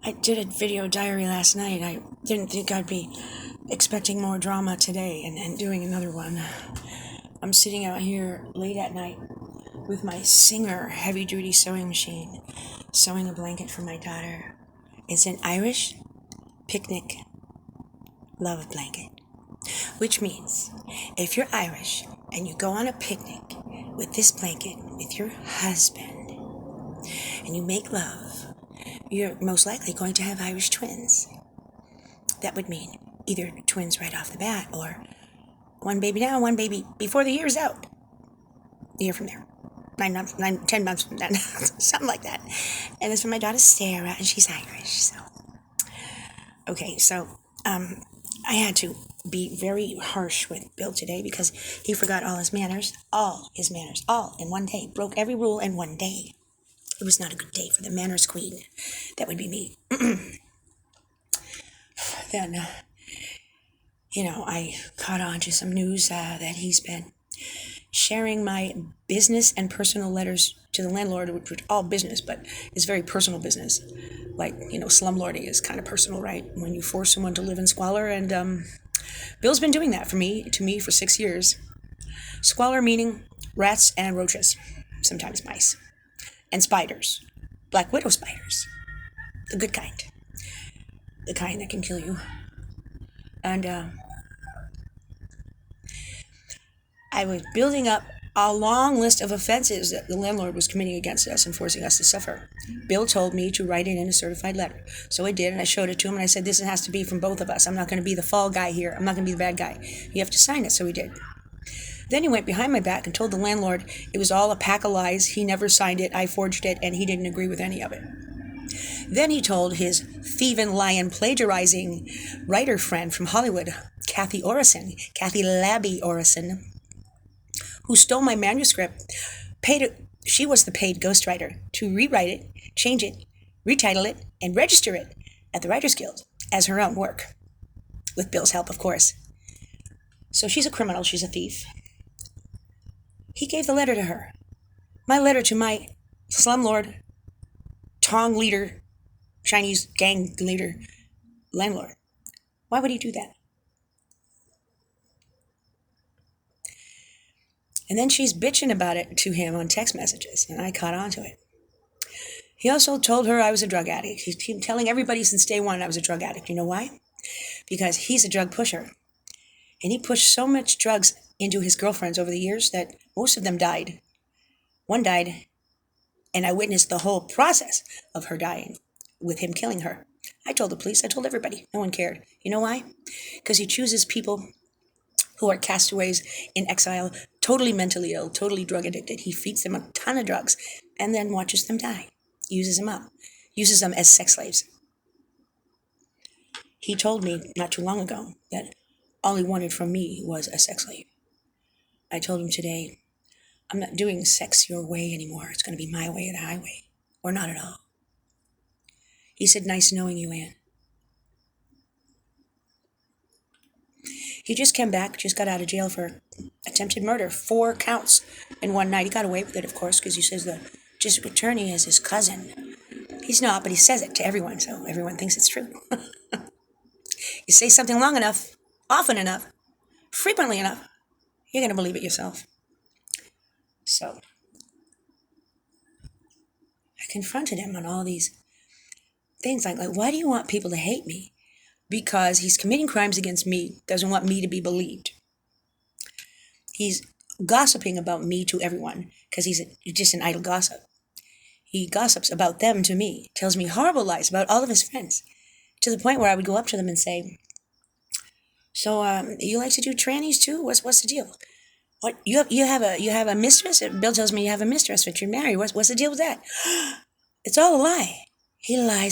I did a video diary last night. I didn't think I'd be expecting more drama today and doing another one. I'm sitting out here late at night with my Singer heavy-duty sewing machine, sewing a blanket for my daughter. It's an Irish picnic love blanket, which means if you're Irish and you go on a picnic with this blanket with your husband and you make love, you're most likely going to have Irish twins. That would mean either twins right off the bat or one baby now, one baby before the year's out. A year from there. 10 months from then. Something like that. And it's for my daughter Sarah, and she's Irish. So, okay, so I had to be very harsh with Bill today because he forgot all his manners, all in one day. Broke every rule in one day. It was not a good day for the manners queen. That would be me. Then, I caught on to some news that he's been sharing my business and personal letters to the landlord, which are all business, but it's very personal business. Like, slumlording is kind of personal, right? When you force someone to live in squalor, and Bill's been doing that to me for 6 years. Squalor meaning rats and roaches, sometimes mice, and spiders, black widow spiders, the good kind, the kind that can kill you. And I was building up a long list of offenses that the landlord was committing against us and forcing us to suffer. Bill told me to write it in a certified letter. So I did, and I showed it to him, and I said, this has to be from both of us. I'm not going to be the fall guy here. I'm not going to be the bad guy. You have to sign it, so he did. Then he went behind my back and told the landlord it was all a pack of lies. He never signed it. I forged it, and he didn't agree with any of it. Then he told his thieving, lying, plagiarizing writer friend from Hollywood, Kathy Labby Orison, who stole my manuscript, she was the paid ghostwriter, to rewrite it, change it, retitle it, and register it at the Writers Guild as her own work. With Bill's help, of course. So she's a criminal, she's a thief. He gave the letter to her. My letter to my slumlord, Tong leader, Chinese gang leader, landlord. Why would he do that? And then she's bitching about it to him on text messages, and I caught on to it. He also told her I was a drug addict. He's been telling everybody since day one I was a drug addict. You know why? Because he's a drug pusher. And he pushed so much drugs into his girlfriends over the years that most of them died. One died, and I witnessed the whole process of her dying, with him killing her. I told the police, I told everybody. No one cared. You know why? Because he chooses people who are castaways in exile, totally mentally ill, totally drug addicted. He feeds them a ton of drugs and then watches them die, uses them up, uses them as sex slaves. He told me not too long ago that all he wanted from me was a sex slave. I told him today, I'm not doing sex your way anymore. It's going to be my way or the highway, or not at all. He said, nice knowing you, Ann. He just came back, just got out of jail for attempted murder, 4 counts in one night. He got away with it, of course, because he says the district attorney is his cousin. He's not, but he says it to everyone, so everyone thinks it's true. You say something long enough, often enough, frequently enough, you're going to believe it yourself. So I confronted him on all these things like why do you want people to hate me? Because he's committing crimes against me, doesn't want me to be believed. He's gossiping about me to everyone because he's just an idle gossip. He gossips about them to me, tells me horrible lies about all of his friends, to the point where I would go up to them and say, so you like to do trannies too? What's the deal? What you have a mistress? Bill tells me you have a mistress, but you're married. What's the deal with that? It's all a lie. He lies